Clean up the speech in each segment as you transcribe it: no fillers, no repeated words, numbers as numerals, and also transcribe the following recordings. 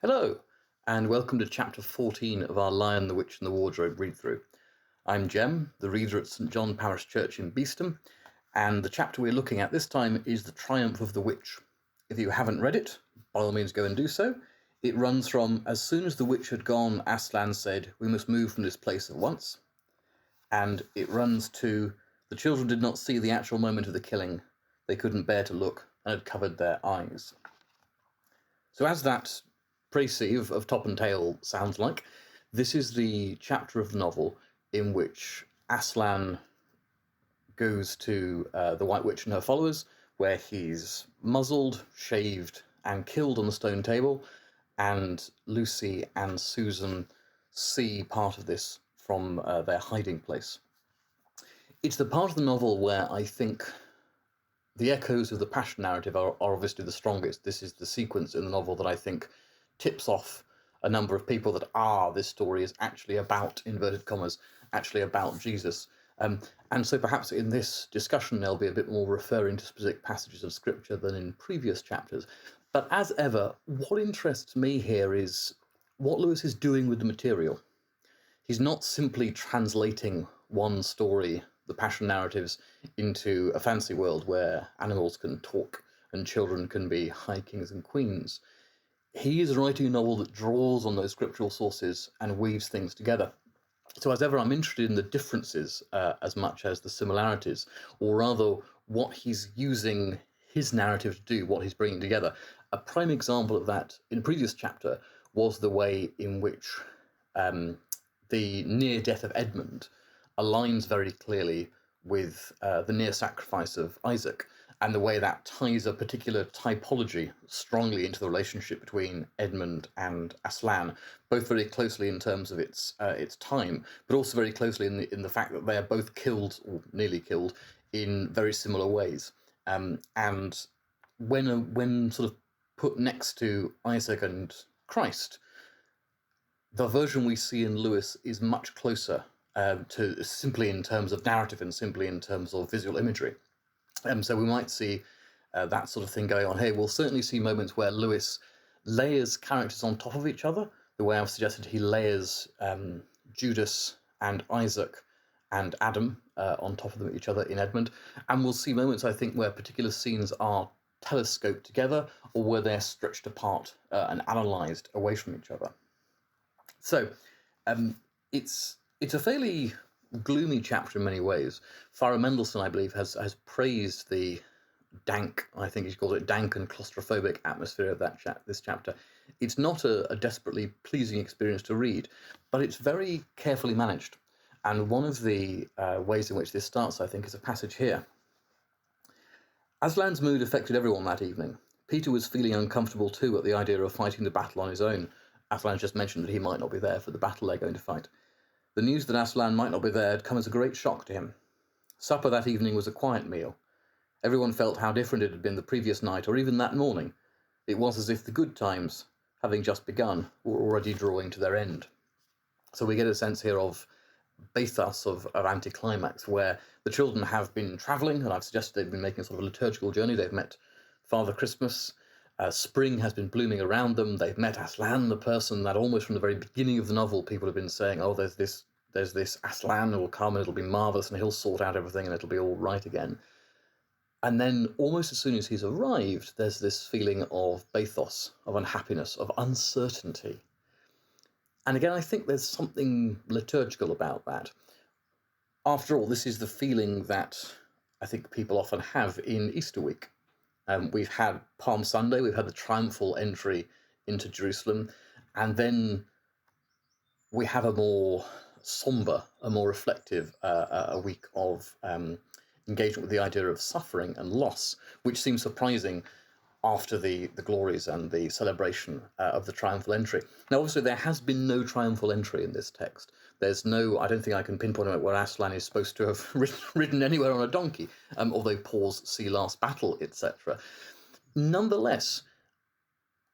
Hello, and welcome to chapter 14 of our Lion, the Witch and the Wardrobe read-through. I'm Jem, the reader at St John Parish Church in Beeston, and the chapter we're looking at this time is The Triumph of the Witch. If you haven't read it, by all means go and do so. It runs from, as soon as the witch had gone, Aslan said, "We must move from this place at once." And it runs to, the children did not see the actual moment of the killing. They couldn't bear to look, and had covered their eyes. So as that précis of top and tail sounds like, this is the chapter of the novel in which Aslan goes to the White Witch and her followers, where he's muzzled, shaved, and killed on the stone table, and Lucy and Susan see part of this from their hiding place. It's the part of the novel where I think the echoes of the Passion narrative are obviously the strongest. This is the sequence in the novel that I think tips off a number of people that, this story is actually about, inverted commas, actually about Jesus. And so perhaps in this discussion there'll be a bit more referring to specific passages of scripture than in previous chapters. But as ever, what interests me here is what Lewis is doing with the material. He's not simply translating one story, the Passion narratives, into a fancy world where animals can talk and children can be high kings and queens. He is writing a novel that draws on those scriptural sources and weaves things together. So as ever, I'm interested in the differences as much as the similarities, or rather what he's using his narrative to do, what he's bringing together. A prime example of that in a previous chapter was the way in which the near death of Edmund aligns very clearly with the near sacrifice of Isaac, and the way that ties a particular typology strongly into the relationship between Edmund and Aslan, both very closely in terms of its time, but also very closely in the fact that they are both killed, or nearly killed, in very similar ways. And when sort of put next to Isaac and Christ, the version we see in Lewis is much closer to simply in terms of narrative and simply in terms of visual imagery. So we might see that sort of thing going on here. We'll certainly see moments where Lewis layers characters on top of each other, the way I've suggested he layers Judas and Isaac and Adam on top of each other in Edmund. And we'll see moments, I think, where particular scenes are telescoped together or where they're stretched apart and analysed away from each other. So it's a fairly gloomy chapter in many ways. Farah Mendelssohn, I believe, has praised the dank, I think he calls it dank and claustrophobic atmosphere of this chapter. It's not a desperately pleasing experience to read, but it's very carefully managed. And one of the ways in which this starts, I think, is a passage here. Aslan's mood affected everyone that evening. Peter was feeling uncomfortable too at the idea of fighting the battle on his own. Aslan just mentioned that he might not be there for the battle they're going to fight. The news that Aslan might not be there had come as a great shock to him. Supper that evening was a quiet meal. Everyone felt how different it had been the previous night, or even that morning. It was as if the good times, having just begun, were already drawing to their end. So we get a sense here of bathos of anticlimax, where the children have been travelling, and I've suggested they've been making a sort of a liturgical journey. They've met Father Christmas. Spring has been blooming around them. They've met Aslan, the person that almost from the very beginning of the novel people have been saying, oh, there's this Aslan who will come and it'll be marvellous and he'll sort out everything and it'll be all right again. And then almost as soon as he's arrived, there's this feeling of bathos, of unhappiness, of uncertainty. And again, I think there's something liturgical about that. After all, this is the feeling that I think people often have in Easter week. We've had Palm Sunday, we've had the triumphal entry into Jerusalem, and then we have a more sombre, a more reflective a week of engagement with the idea of suffering and loss, which seems surprising after the glories and the celebration of the triumphal entry. Now, obviously, there has been no triumphal entry in this text. There's no, I don't think I can pinpoint it where Aslan is supposed to have ridden anywhere on a donkey, although pause, see last battle, etc. Nonetheless,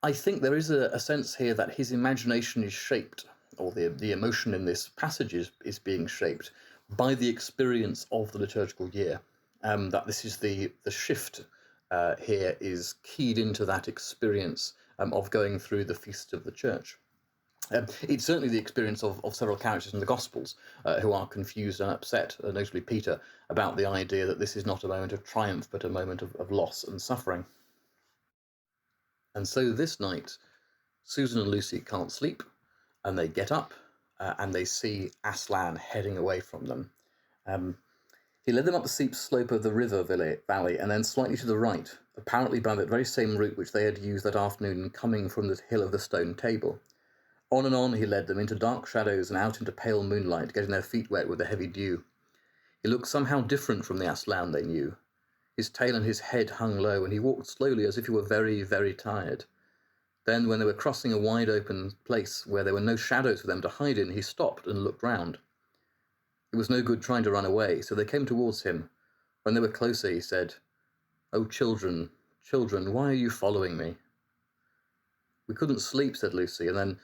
I think there is a sense here that his imagination is shaped, or the emotion in this passage is being shaped by the experience of the liturgical year. That this is the shift here is keyed into that experience of going through the feast of the church. It's certainly the experience of several characters in the Gospels who are confused and upset, notably Peter, about the idea that this is not a moment of triumph but a moment of loss and suffering. And so this night, Susan and Lucy can't sleep, and they get up and they see Aslan heading away from them. He led them up the steep slope of the river valley and then slightly to the right, apparently by that very same route which they had used that afternoon in coming from the hill of the stone table. On and on he led them, into dark shadows and out into pale moonlight, getting their feet wet with the heavy dew. He looked somehow different from the Aslan they knew. His tail and his head hung low, and he walked slowly as if he were very, very tired. Then, when they were crossing a wide open place where there were no shadows for them to hide in, he stopped and looked round. It was no good trying to run away, so they came towards him. When they were closer, he said, "Oh, children, children, why are you following me?" "We couldn't sleep," said Lucy, and then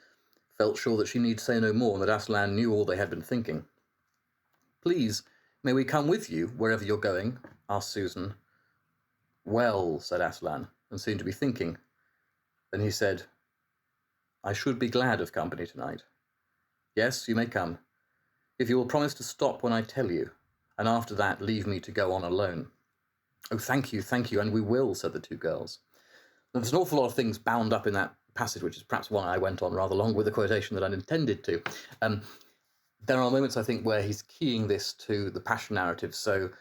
felt sure that she need say no more, and that Aslan knew all they had been thinking. "Please, may we come with you, wherever you're going?" asked Susan. "Well," said Aslan, and seemed to be thinking. Then he said, "I should be glad of company tonight. Yes, you may come, if you will promise to stop when I tell you, and after that leave me to go on alone." "Oh, thank you, and we will," said the two girls. There's an awful lot of things bound up in that passage, which is perhaps why I went on rather long with the quotation than I'd intended to. There are moments, I think, where he's keying this to the Passion narrative. So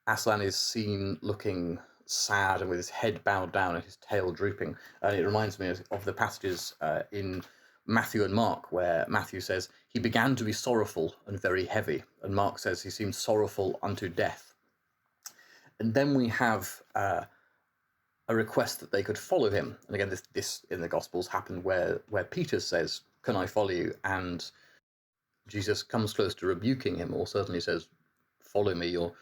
Aslan is seen looking sad and with his head bowed down and his tail drooping. And it reminds me of the passages in Matthew and Mark, where Matthew says, "He began to be sorrowful and very heavy." And Mark says, "He seemed sorrowful unto death." And then we have a request that they could follow him. And again, this in the Gospels happened where Peter says, "Can I follow you?" And Jesus comes close to rebuking him, or certainly says, "Follow me. You're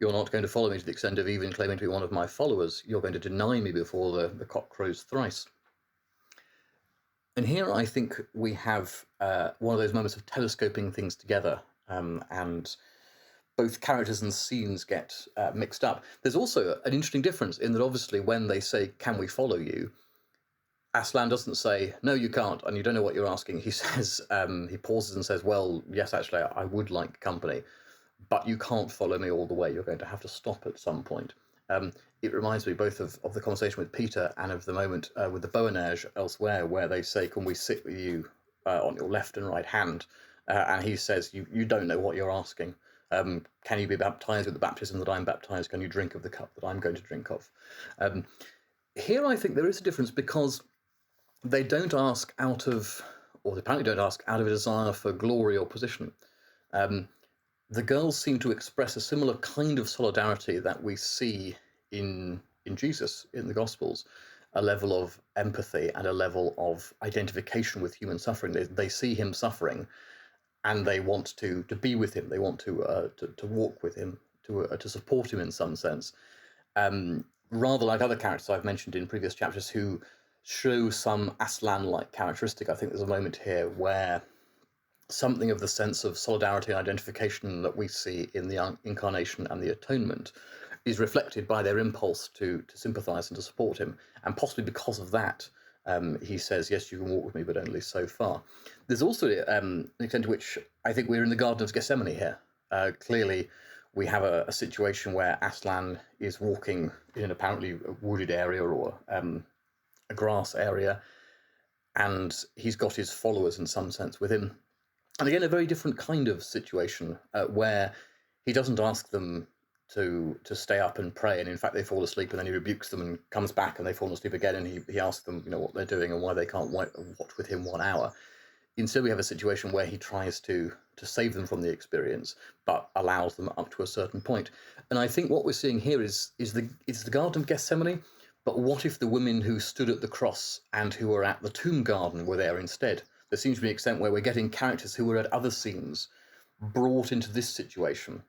not going to follow me to the extent of even claiming to be one of my followers. You're going to deny me before the cock crows thrice." And here I think we have one of those moments of telescoping things together, and both characters and scenes get mixed up. There's also an interesting difference in that obviously when they say, "Can we follow you?" Aslan doesn't say, "No, you can't, and you don't know what you're asking." He says, he pauses and says, "Well, yes, actually, I would like company, but you can't follow me all the way. You're going to have to stop at some point." It reminds me both of the conversation with Peter and of the moment with the Boanerges elsewhere, where they say, "Can we sit with you on your left and right hand?" And he says, you don't know what you're asking. Can you be baptized with the baptism that I'm baptized? Can you drink of the cup that I'm going to drink of? Here I think there is a difference, because they don't ask out of, or they apparently don't ask out of a desire for glory or position. The girls seem to express a similar kind of solidarity that we see in Jesus in the Gospels, a level of empathy and a level of identification with human suffering. They see him suffering, and they want to be with him. They want to walk with him, to support him in some sense. Rather like other characters I've mentioned in previous chapters who show some Aslan-like characteristic. I think there's a moment here where something of the sense of solidarity and identification that we see in the Incarnation and the Atonement is reflected by their impulse to sympathise and to support him. And possibly because of that, he says, "Yes, you can walk with me, but only so far." There's also an extent to which I think we're in the Garden of Gethsemane here. Clearly, we have a situation where Aslan is walking in an apparently wooded area or a grass area, and he's got his followers in some sense with him. And again, a very different kind of situation where he doesn't ask them to stay up and pray, and in fact they fall asleep, and then he rebukes them and comes back and they fall asleep again, and he asks them, what they're doing and why they can't watch with him 1 hour. Instead, we have a situation where he tries to save them from the experience, but allows them up to a certain point. And I think what we're seeing here is the Garden of Gethsemane, but what if the women who stood at the cross and who were at the tomb garden were there instead? There seems to be an extent where we're getting characters who were at other scenes brought into this situation.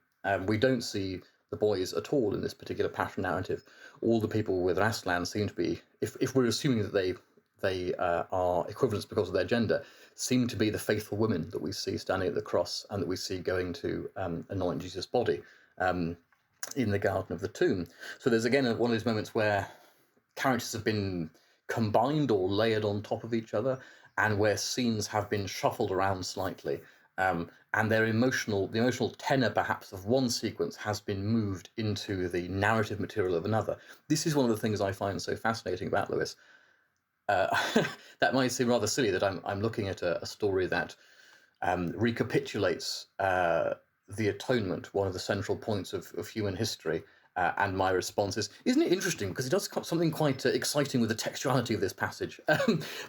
We don't see the boys at all in this particular Passion narrative. All the people with Aslan seem to be, if we're assuming that they are equivalents because of their gender, seem to be the faithful women that we see standing at the cross and that we see going to anoint Jesus' body in the garden of the tomb. So there's again one of those moments where characters have been combined or layered on top of each other, and where scenes have been shuffled around slightly. And the emotional tenor perhaps of one sequence has been moved into the narrative material of another. This is one of the things I find so fascinating about Lewis. That might seem rather silly that I'm looking at a story that recapitulates the atonement, one of the central points of human history. And my response is, isn't it interesting? Because it does something quite exciting with the textuality of this passage.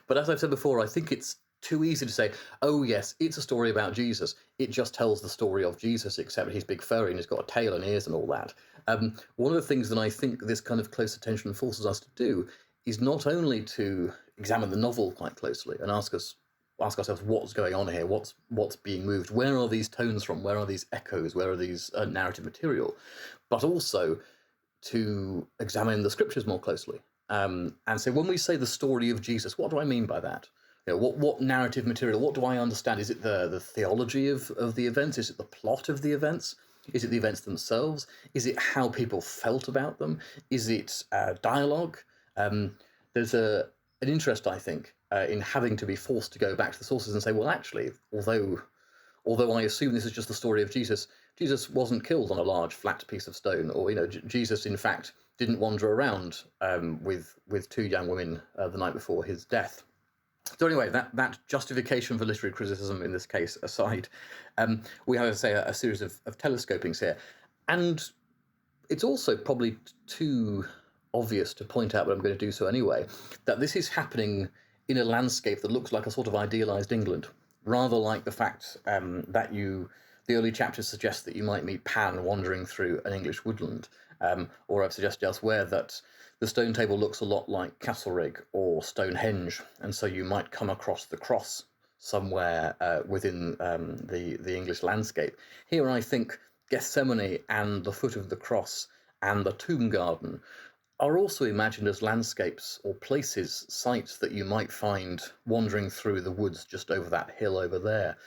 But as I've said before, I think it's too easy to say, oh yes, it's a story about Jesus. It just tells the story of Jesus, except he's big furry and he's got a tail and ears and all that. One of the things that I think this kind of close attention forces us to do is not only to examine the novel quite closely and ask ourselves what's going on here, what's being moved, where are these tones from, where are these echoes, where are these narrative material, but also to examine the scriptures more closely. And so when we say the story of Jesus, what do I mean by that? You know, what narrative material, what do I understand? Is it the theology of the events? Is it the plot of the events? Is it the events themselves? Is it how people felt about them? Is it dialogue? There's an interest, I think, in having to be forced to go back to the sources and say, well, actually, although I assume this is just the story of Jesus, Jesus wasn't killed on a large flat piece of stone, or Jesus in fact didn't wander around with two young women the night before his death. So anyway, that justification for literary criticism in this case aside, we have, say, a series of telescopings here, and it's also probably too obvious to point out, but I'm going to do so anyway, that this is happening in a landscape that looks like a sort of idealised England, rather like the fact that the early chapters suggest that you might meet Pan wandering through an English woodland, or I've suggested elsewhere that the stone table looks a lot like Castlereagh or Stonehenge, and so you might come across the cross somewhere within the English landscape. Here I think Gethsemane and the foot of the cross and the tomb garden are also imagined as landscapes or places, sites that you might find wandering through the woods just over that hill over there.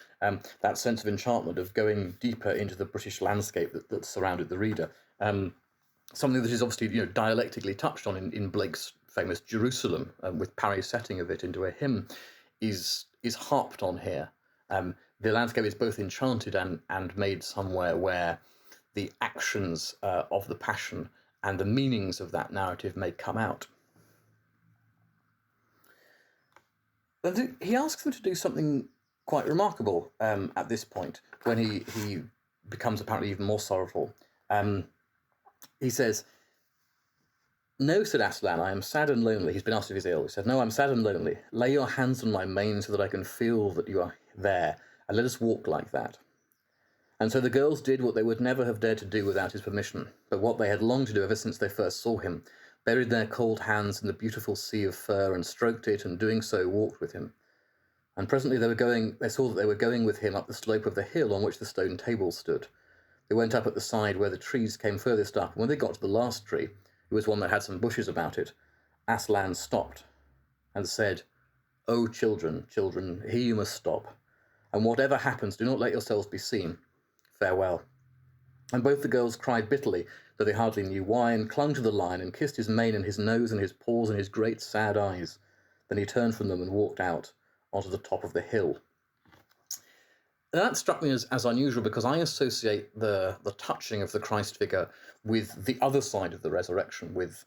That sense of enchantment of going deeper into the British landscape that surrounded the reader. Something that is obviously dialectically touched on in Blake's famous Jerusalem, with Parry's setting of it into a hymn, is harped on here. The landscape is both enchanted and made somewhere where the actions of the Passion and the meanings of that narrative may come out. But he asks them to do something quite remarkable at this point, when he becomes apparently even more sorrowful. He says, "No," said Aslan, "I am sad and lonely." He's been asked if he's ill. He said, "No, I'm sad and lonely. Lay your hands on my mane so that I can feel that you are there, and let us walk like that." And so the girls did what they would never have dared to do without his permission, but what they had longed to do ever since they first saw him, buried their cold hands in the beautiful sea of fur and stroked it, and doing so walked with him. And presently they saw that they were going with him up the slope of the hill on which the stone table stood. They went up at the side where the trees came furthest up, and when they got to the last tree, it was one that had some bushes about it, Aslan stopped and said, "O children, children, here you must stop, and whatever happens, do not let yourselves be seen. Farewell." And both the girls cried bitterly, though they hardly knew why, and clung to the lion and kissed his mane and his nose and his paws and his great sad eyes. Then he turned from them and walked out onto the top of the hill. That struck me as unusual, because I associate the touching of the Christ figure with the other side of the resurrection, with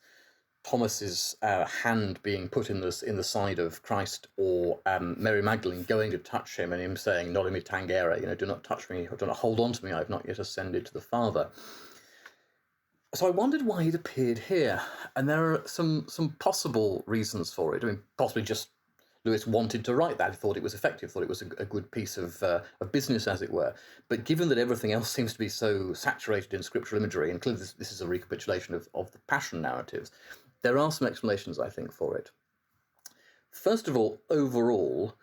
Thomas's hand being put in the side of Christ, or Mary Magdalene going to touch him and him saying, "Noli me tangere," do not touch me, or do not hold on to me, I have not yet ascended to the Father. So I wondered why he'd appeared here, and there are some possible reasons for it. I mean, possibly just Lewis wanted to write that. He thought it was effective, thought it was a good piece of business, as it were. But given that everything else seems to be so saturated in scriptural imagery, and clearly this is a recapitulation of the Passion narratives, there are some explanations, I think, for it. First of all, overall,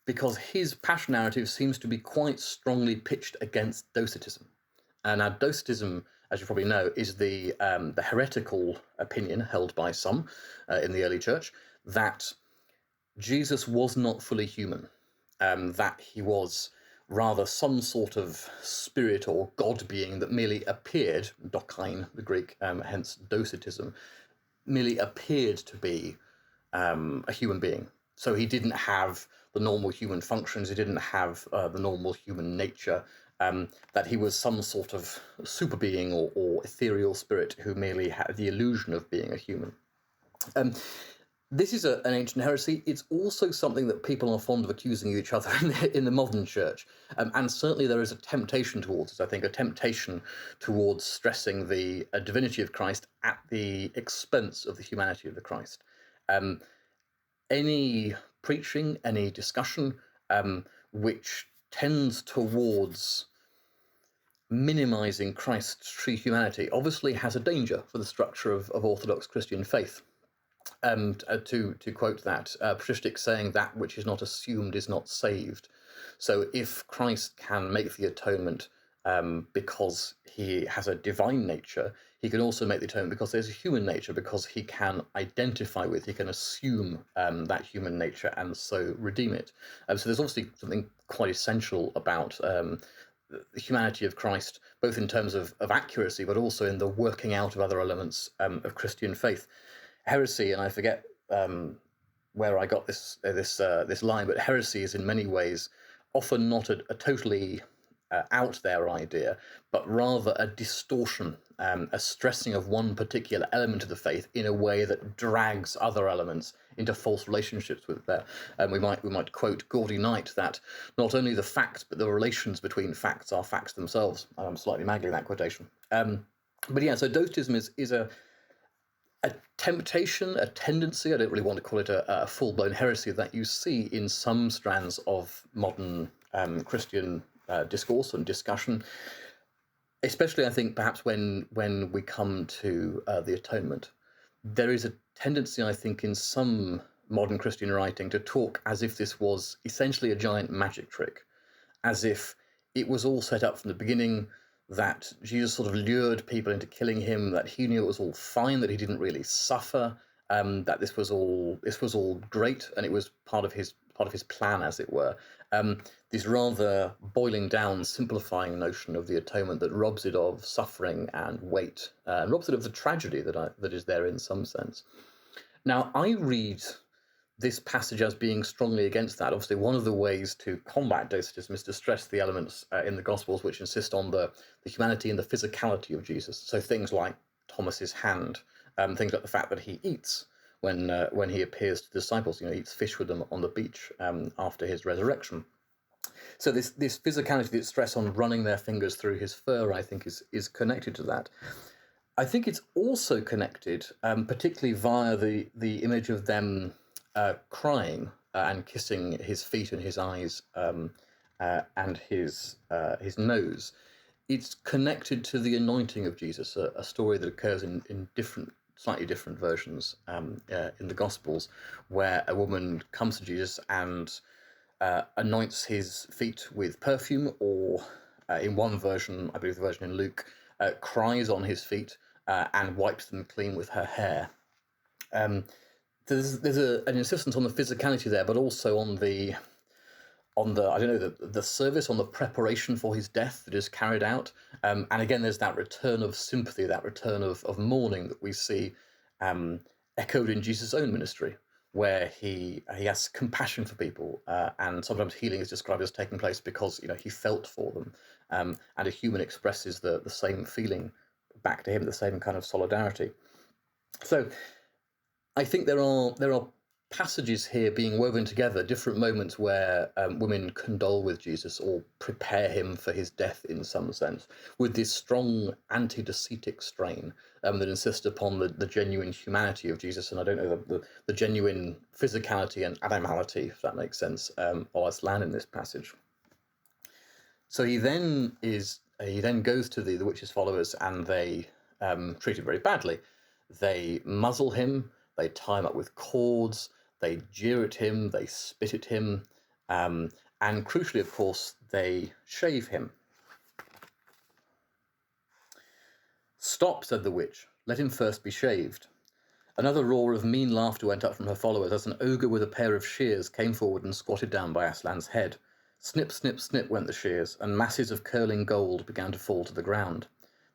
because his Passion narrative seems to be quite strongly pitched against Docetism. Now, Docetism, as you probably know, is the heretical opinion held by some in the early church that Jesus was not fully human, that he was rather some sort of spirit or God being that merely appeared, dokein, the Greek, hence Docetism, merely appeared to be a human being. So he didn't have the normal human functions, he didn't have the normal human nature, that he was some sort of super being or ethereal spirit who merely had the illusion of being a human. This is an ancient heresy. It's also something that people are fond of accusing each other in the modern church. And certainly there is a temptation towards it, I think, a temptation towards stressing the divinity of Christ at the expense of the humanity of the Christ. Any preaching, any discussion which tends towards minimizing Christ's true humanity obviously has a danger for the structure of Orthodox Christian faith. To quote that, patristic saying, that which is not assumed is not saved. So if Christ can make the atonement because he has a divine nature, he can also make the atonement because there's a human nature, because he can identify with, he can assume that human nature and so redeem it. So there's obviously something quite essential about the humanity of Christ, both in terms of accuracy, but also in the working out of other elements of Christian faith. Heresy, and I forget where I got this line, but heresy is in many ways often not a totally out there idea, but rather a distortion, a stressing of one particular element of the faith in a way that drags other elements into false relationships with that. We might quote Gordy Knight that not only the facts but the relations between facts are facts themselves. I'm slightly mangling that quotation. But yeah, so Docetism is a temptation, a tendency, I don't really want to call it a full-blown heresy, that you see in some strands of modern Christian discourse and discussion, especially I think perhaps when we come to the atonement. There is a tendency, I think, in some modern Christian writing to talk as if this was essentially a giant magic trick, as if it was all set up from the beginning, that Jesus sort of lured people into killing him, that he knew it was all fine, that he didn't really suffer, that this was all great, and it was part of his plan, as it were. This rather boiling down, simplifying notion of the atonement that robs it of suffering and weight, and robs it of the tragedy that is there in some sense. Now, I read this passage as being strongly against that. Obviously, one of the ways to combat Docetism is to stress the elements in the Gospels which insist on the humanity and the physicality of Jesus. So things like Thomas's hand, things like the fact that he eats when he appears to the disciples. He eats fish with them on the beach after his resurrection. So this physicality, this stress on running their fingers through his fur, I think is connected to that. I think it's also connected, particularly via the image of them crying and kissing his feet and his eyes and his nose. It's connected to the anointing of Jesus, a story that occurs in slightly different versions in the Gospels, where a woman comes to Jesus and anoints his feet with perfume, or in one version, I believe the version in Luke, cries on his feet and wipes them clean with her hair. There's an insistence on the physicality there, but also on the I don't know, the service, on the preparation for his death that is carried out. And again, there's that return of sympathy, that return of mourning that we see echoed in Jesus' own ministry, where he has compassion for people, and sometimes healing is described as taking place because he felt for them, and a human expresses the same feeling back to him, the same kind of solidarity. So I think there are passages here being woven together, different moments where women condole with Jesus or prepare him for his death in some sense, with this strong anti-docetic strain that insists upon the genuine humanity of Jesus, and I don't know, the genuine physicality and animality, if that makes sense, of Aslan in this passage. So he then goes to the witch's followers, and they treat him very badly. They muzzle him, they tie him up with cords, they jeer at him, they spit at him, and crucially, of course, they shave him. "Stop," said the witch, "let him first be shaved." Another roar of mean laughter went up from her followers as an ogre with a pair of shears came forward and squatted down by Aslan's head. Snip, snip, snip went the shears, and masses of curling gold began to fall to the ground.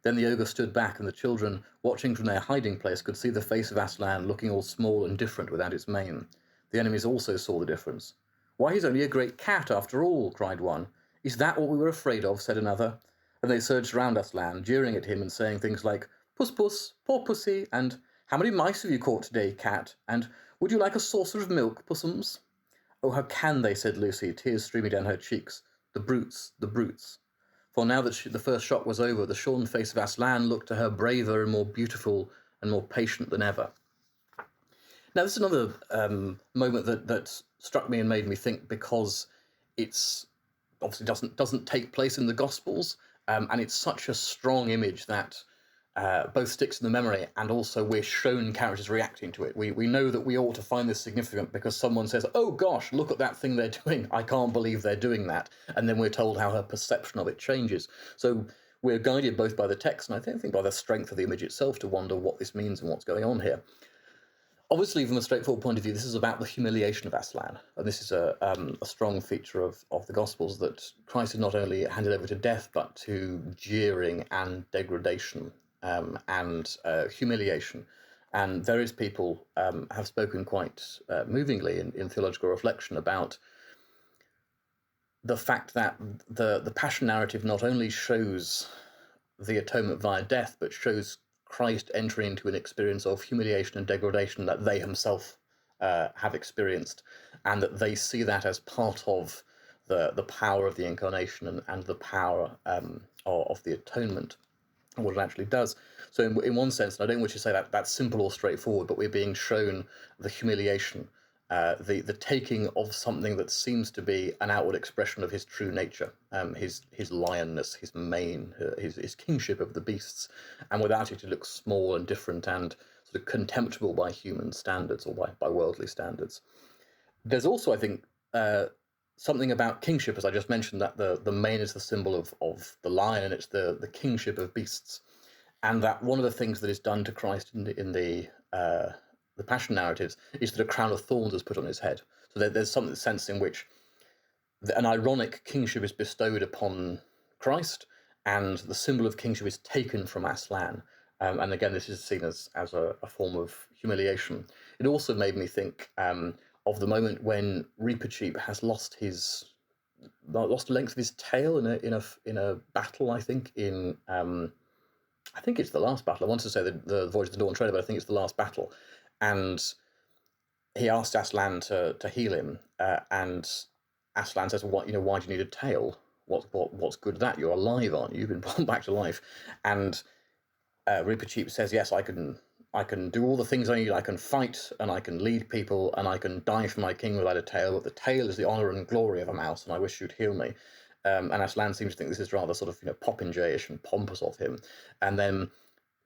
Then the ogre stood back, and the children, watching from their hiding place, could see the face of Aslan looking all small and different without its mane. The enemies also saw the difference. "Why, he's only a great cat, after all," cried one. "Is that what we were afraid of?" said another. And they surged round Aslan, jeering at him and saying things like, "Puss, puss, poor pussy," and "How many mice have you caught today, cat?" and "Would you like a saucer of milk, pussums?" "Oh, how can they?" said Lucy, tears streaming down her cheeks. "The brutes, the brutes." For now that the first shock was over, the shorn face of Aslan looked to her braver and more beautiful and more patient than ever. Now, this is another moment that struck me and made me think, because it's obviously doesn't take place in the Gospels, and it's such a strong image that both sticks in the memory, and also we're shown characters reacting to it. We know that we ought to find this significant because someone says, "Oh gosh, look at that thing they're doing. I can't believe they're doing that." And then we're told how her perception of it changes. So we're guided both by the text and I think by the strength of the image itself to wonder what this means and what's going on here. Obviously, from a straightforward point of view, this is about the humiliation of Aslan, and this is a strong feature of the Gospels, that Christ is not only handed over to death, but to jeering and degradation and humiliation. And various people have spoken quite movingly in theological reflection about the fact that the Passion narrative not only shows the atonement via death, but shows Christ entering into an experience of humiliation and degradation that they himself have experienced, and that they see that as part of the power of the incarnation and the power of the atonement and what it actually does. So in one sense, and I don't wish to say that that's simple or straightforward, but we're being shown the humiliation, the taking of something that seems to be an outward expression of his true nature, his lionness, his mane, his kingship of the beasts, and without it, it looks small and different and sort of contemptible by human standards or by worldly standards. There's also, I think, something about kingship, as I just mentioned, that the mane is the symbol of the lion, and it's the kingship of beasts, and that one of the things that is done to Christ in the Passion narratives is that a crown of thorns is put on his head. So there's some sense in which an ironic kingship is bestowed upon Christ, and the symbol of kingship is taken from Aslan. And again, this is seen as a form of humiliation. It also made me think of the moment when Reepicheep has lost the length of his tail in a battle. I think I think it's the last battle. I want to say the Voyage of the Dawn Treader, but I think it's the last battle. And he asked Aslan to heal him, and Aslan says, "Well, why do you need a tail? What's good at that? You're alive, aren't you? You've been brought back to life." And Reepicheep says, "Yes, I can do all the things I need. I can fight, and I can lead people, and I can die for my king without a tail. But the tail is the honour and glory of a mouse, and I wish you'd heal me." And Aslan seems to think this is rather sort of Popinjay-ish and pompous of him. And then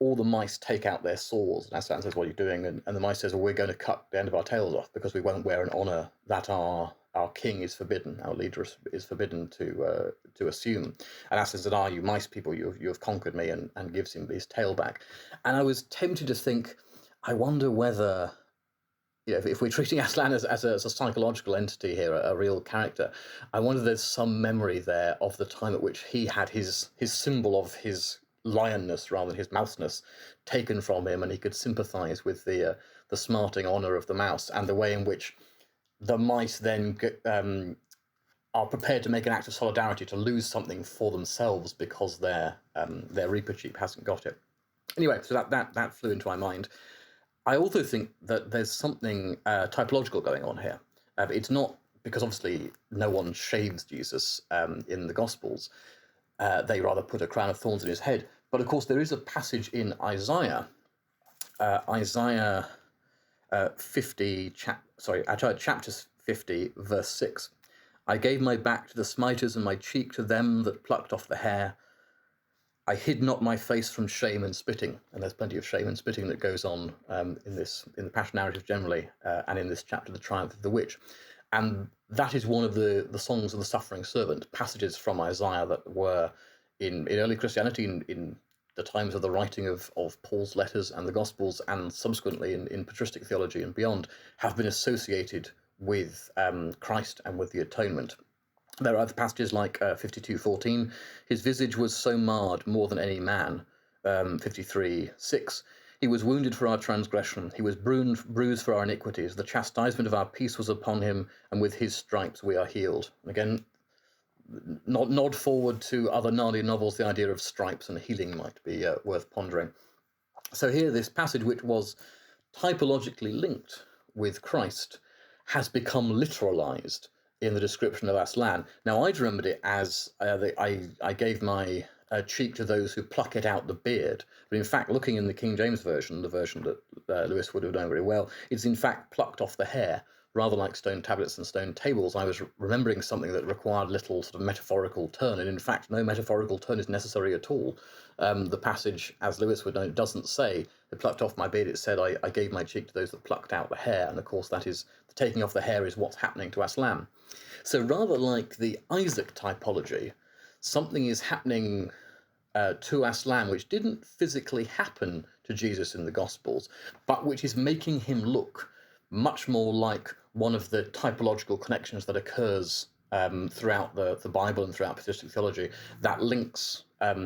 all the mice take out their swords, and Aslan says, "What are you doing?" And the mice says, "Well, we're going to cut the end of our tails off because we won't wear an honour that our king is forbidden, our leader is forbidden to assume." And Aslan said, "Ah, you mice people, you have conquered me," and gives him his tail back. And I was tempted to think, I wonder whether, if we're treating Aslan as a psychological entity here, a real character, I wonder if there's some memory there of the time at which he had his symbol of his lionness rather than his mouseness taken from him, and he could sympathise with the smarting honour of the mouse, and the way in which the mice then are prepared to make an act of solidarity to lose something for themselves because their Reepicheep hasn't got it. Anyway, so that flew into my mind. I also think that there's something typological going on here. It's not because obviously no one shaves Jesus in the Gospels. They rather put a crown of thorns in his head. But of course, there is a passage in Isaiah, Isaiah 50, chapter 50, verse 6. "I gave my back to the smiters and my cheek to them that plucked off the hair. I hid not my face from shame and spitting." And there's plenty of shame and spitting that goes on in the Passion narrative generally, and in this chapter, the Triumph of the Witch. And that is one of the songs of the suffering servant, passages from Isaiah that were in early Christianity, in the times of the writing of Paul's letters and the Gospels, and subsequently in patristic theology and beyond, have been associated with Christ and with the atonement. There are other passages like 52:14. "His visage was so marred more than any man, 53:6. He was wounded for our transgression, he was bruised for our iniquities. The chastisement of our peace was upon him, and with his stripes we are healed. Again, nod forward to other Narnia novels. The idea of stripes and healing might be worth pondering. So here, this passage, which was typologically linked with Christ, has become literalized in the description of Aslan. Now, I'd remembered it as I gave my cheek to those who pluck it out the beard. But in fact, looking in the King James Version, the version that Lewis would have done very well, it's in fact plucked off the hair. Rather like stone tablets and stone tables, I was remembering something that required little sort of metaphorical turn, and in fact, no metaphorical turn is necessary at all. The passage, as Lewis would know, doesn't say, "They plucked off my beard." It said, I gave my cheek to those that plucked out the hair, and of course, that is the taking off the hair is what's happening to Aslan. So rather like the Isaac typology, something is happening to Aslan which didn't physically happen to Jesus in the Gospels, but which is making him look much more like one of the typological connections that occurs throughout the Bible and throughout patristic theology that links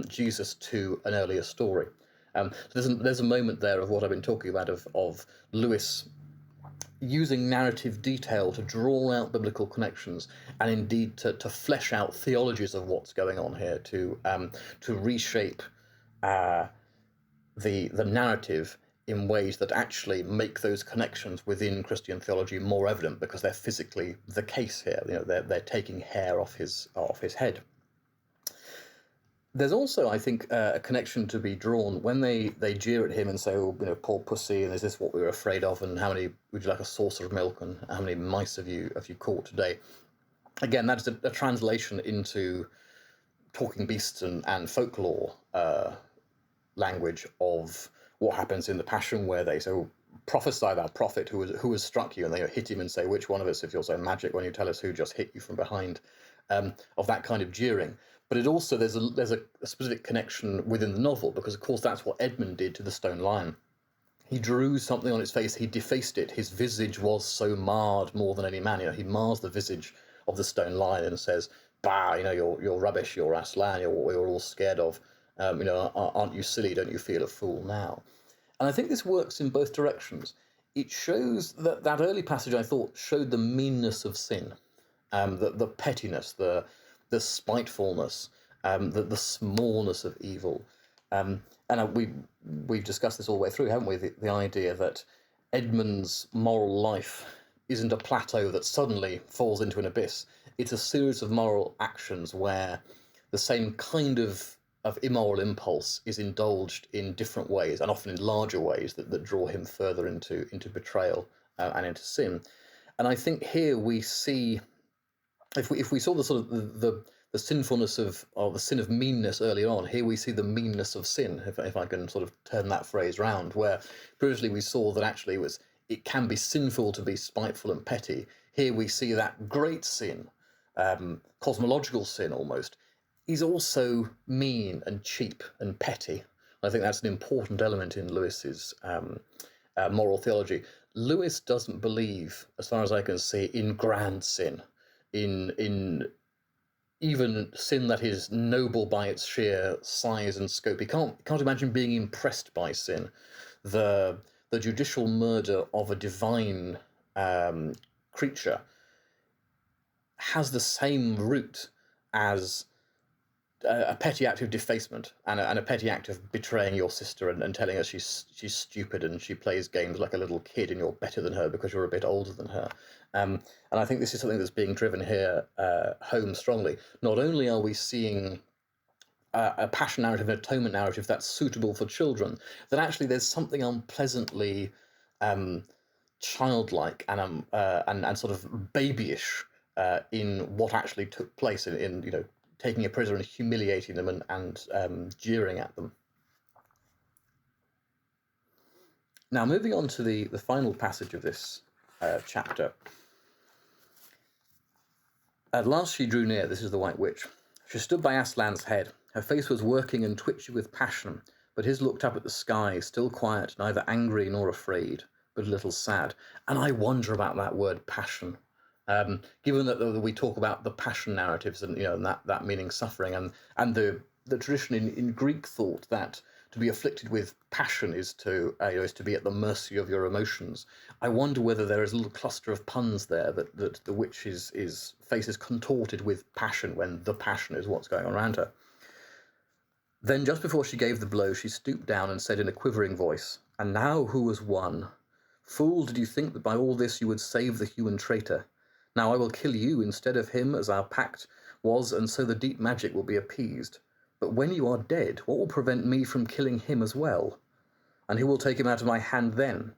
Jesus to an earlier story. So there's a moment there of what I've been talking about of Lewis using narrative detail to draw out biblical connections and indeed to flesh out theologies of what's going on here, to reshape the narrative in ways that actually make those connections within Christian theology more evident, because they're physically the case here. You know, they're taking hair off his head. There's also, I think, a connection to be drawn when they jeer at him and say, "Oh, you know, poor pussy, and is this what we were afraid of? And how many would you like a saucer of milk? And how many mice have you caught today?" Again, that's a translation into talking beasts and folklore language of what happens in the Passion, where they say, "Oh, prophesy thou prophet who has struck you," and they hit him and say, "Which one of us, if you're so magic, when you tell us who just hit you from behind," of that kind of jeering. But it also, there's a specific connection within the novel, because of course that's what Edmund did to the stone lion. He drew something on its face, he defaced it. His visage was so marred more than any man. You know, he mars the visage of the stone lion and says, "Bah, you know, you're rubbish, you're Aslan, you're what you're all scared of. You know, aren't you silly? Don't you feel a fool now?" And I think this works in both directions. It shows that early passage, I thought, showed the meanness of sin, the pettiness, the spitefulness, the smallness of evil. And we've discussed this all the way through, haven't we? The idea that Edmund's moral life isn't a plateau that suddenly falls into an abyss. It's a series of moral actions where the same kind of immoral impulse is indulged in different ways, and often in larger ways that draw him further into betrayal and into sin. And I think here we see, if we saw the sort of the sinfulness or the sin of meanness earlier on, here we see the meanness of sin, if I can sort of turn that phrase round, where previously we saw that actually it can be sinful to be spiteful and petty. Here we see that great sin, cosmological sin almost, is also mean and cheap and petty. I think that's an important element in Lewis's moral theology. Lewis doesn't believe, as far as I can see, in grand sin, in even sin that is noble by its sheer size and scope. He can't imagine being impressed by sin. The judicial murder of a divine creature has the same root as a petty act of defacement and a petty act of betraying your sister and telling her she's stupid and she plays games like a little kid and you're better than her because you're a bit older than her. And I think this is something that's being driven here home strongly. Not only are we seeing a passion narrative, an atonement narrative that's suitable for children, that actually there's something unpleasantly childlike and sort of babyish in what actually took place in you know, taking a prisoner and humiliating them and jeering at them. Now, moving on to the final passage of this chapter. At last she drew near, this is the White Witch. She stood by Aslan's head. Her face was working and twitchy with passion, but his looked up at the sky, still quiet, neither angry nor afraid, but a little sad. And I wonder about that word passion. Given that we talk about the passion narratives and, you know, and that meaning suffering, and the tradition in Greek thought that to be afflicted with passion is to be at the mercy of your emotions. I wonder whether there is a little cluster of puns there that the witch's face is contorted with passion when the passion is what's going on around her. Then, just before she gave the blow, she stooped down and said in a quivering voice, "And now who has won? Fool, did you think that by all this you would save the human traitor? Now I will kill you instead of him, as our pact was, and so the deep magic will be appeased. But when you are dead, what will prevent me from killing him as well? And who will take him out of my hand then?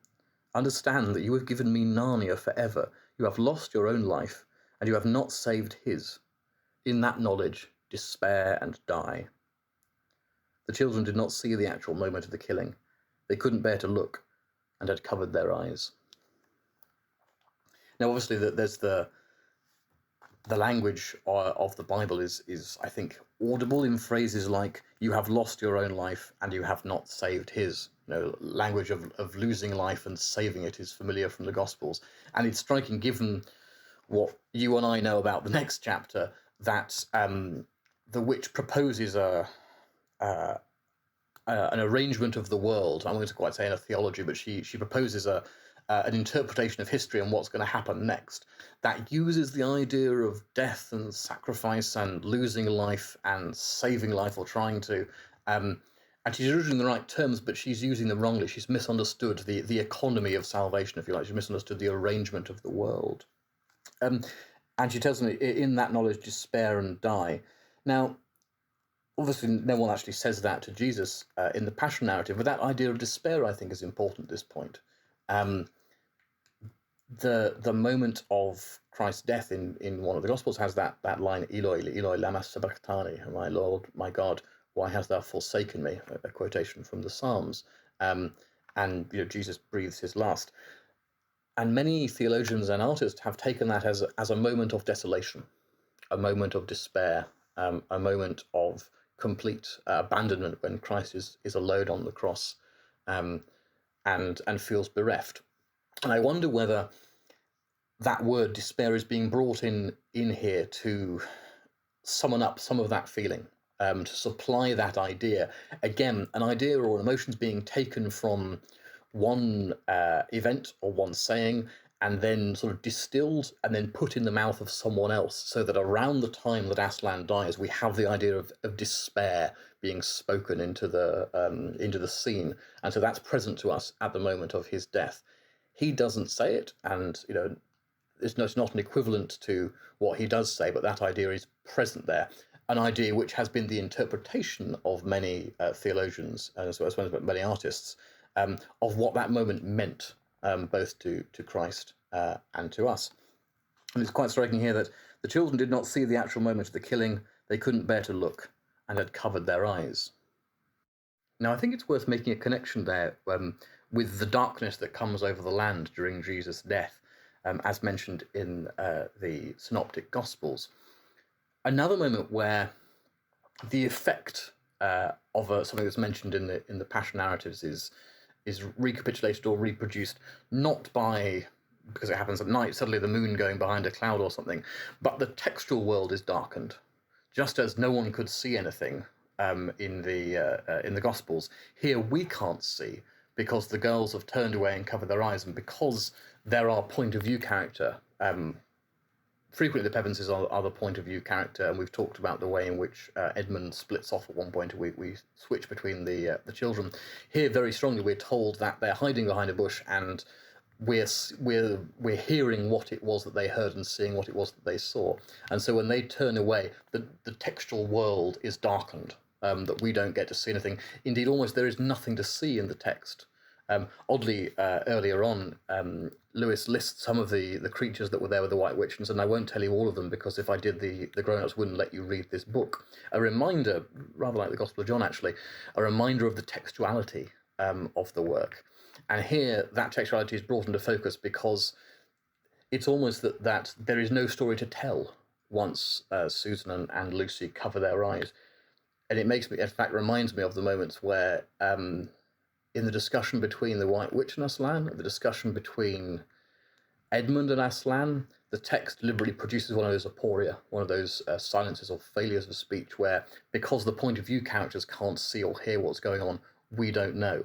Understand that you have given me Narnia forever. You have lost your own life, and you have not saved his. In that knowledge, despair and die." The children did not see the actual moment of the killing. They couldn't bear to look, and had covered their eyes. Now, obviously, there's the language of the Bible is, I think, audible in phrases like, "You have lost your own life, and you have not saved his." Language of losing life and saving it is familiar from the Gospels. And it's striking, given what you and I know about the next chapter, that the witch proposes an arrangement of the world. I'm going to quite say in a theology, but she proposes an interpretation of history and what's going to happen next that uses the idea of death and sacrifice and losing life and saving life, or trying to. And she's using the right terms, but she's using them wrongly. She's misunderstood the economy of salvation, if you like. She's misunderstood the arrangement of the world. And she tells them, "In that knowledge, despair and die." Now, obviously, no one actually says that to Jesus in the Passion narrative, but that idea of despair, I think, is important at this point. The moment of Christ's death in one of the Gospels has that line, "Eloi, Eloi, lama sabachthani," "My Lord, my God, why hast thou forsaken me?" A quotation from the Psalms. And Jesus breathes his last. And many theologians and artists have taken that as a moment of desolation, a moment of despair, a moment of complete abandonment when Christ is alone on the cross, and feels bereft. And I wonder whether that word despair is being brought in here to summon up some of that feeling, to supply that idea. Again, an idea or an emotion's being taken from one event or one saying, and then sort of distilled and then put in the mouth of someone else, so that around the time that Aslan dies, we have the idea of despair being spoken into the scene, and so that's present to us at the moment of his death. He doesn't say it, and it's not an equivalent to what he does say, but that idea is present there. An idea which has been the interpretation of many theologians, as well as many artists, of what that moment meant, both to Christ and to us. And it's quite striking here that the children did not see the actual moment of the killing. They couldn't bear to look, and had covered their eyes. Now, I think it's worth making a connection there with the darkness that comes over the land during Jesus' death, as mentioned in the Synoptic Gospels. Another moment where the effect of something that's mentioned in the Passion narratives is recapitulated or reproduced, not because it happens at night, suddenly the moon going behind a cloud or something, but the textual world is darkened. Just as no one could see anything in the Gospels, here we can't see, because the girls have turned away and covered their eyes, and because there are point of view character. Frequently, the Pevenses are the point of view character, and we've talked about the way in which Edmund splits off at one point. We switch between the children. Here, very strongly, we're told that they're hiding behind a bush, and we're hearing what it was that they heard and seeing what it was that they saw. And so when they turn away, the textual world is darkened, that we don't get to see anything. Indeed, almost there is nothing to see in the text. Oddly, earlier on, Lewis lists some of the creatures that were there with the White Witch, and said, "I won't tell you all of them, because if I did, the grown-ups wouldn't let you read this book." A reminder, rather like the Gospel of John actually, a reminder of the textuality of the work. And here, that textuality is brought into focus because it's almost that there is no story to tell once Susan and Lucy cover their eyes. And it makes me, in fact, reminds me of the moments where in the discussion between the White Witch and Aslan, the discussion between Edmund and Aslan, the text deliberately produces one of those aporia, one of those silences or failures of speech, where, because the point of view characters can't see or hear what's going on, we don't know.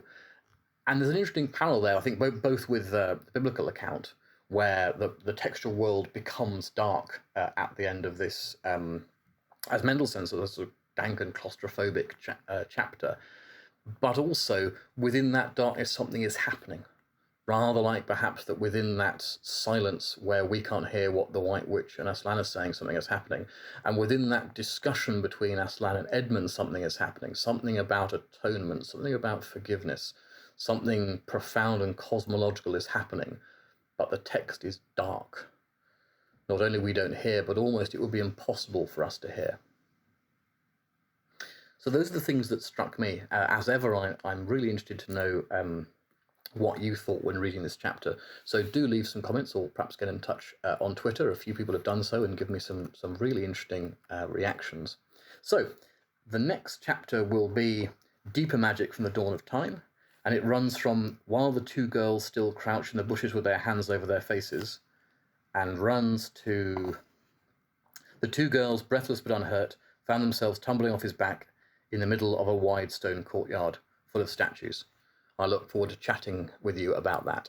And there's an interesting parallel there, I think, both with the biblical account, where the textual world becomes dark at the end of this, as Mendelssohn sort of dank and claustrophobic chapter, but also within that darkness something is happening. Rather like perhaps that within that silence where we can't hear what the White Witch and Aslan are saying, something is happening. And within that discussion between Aslan and Edmund, something is happening. Something about atonement, something about forgiveness, something profound and cosmological is happening. But the text is dark. Not only we don't hear, but almost it would be impossible for us to hear. So those are the things that struck me. As ever, I'm really interested to know what you thought when reading this chapter. So do leave some comments, or perhaps get in touch on Twitter. A few people have done so and given me some really interesting reactions. So the next chapter will be Deeper Magic from the Dawn of Time, and it runs from while the two girls still crouch in the bushes with their hands over their faces, and runs to the two girls, breathless but unhurt, found themselves tumbling off his back in the middle of a wide stone courtyard full of statues. I look forward to chatting with you about that.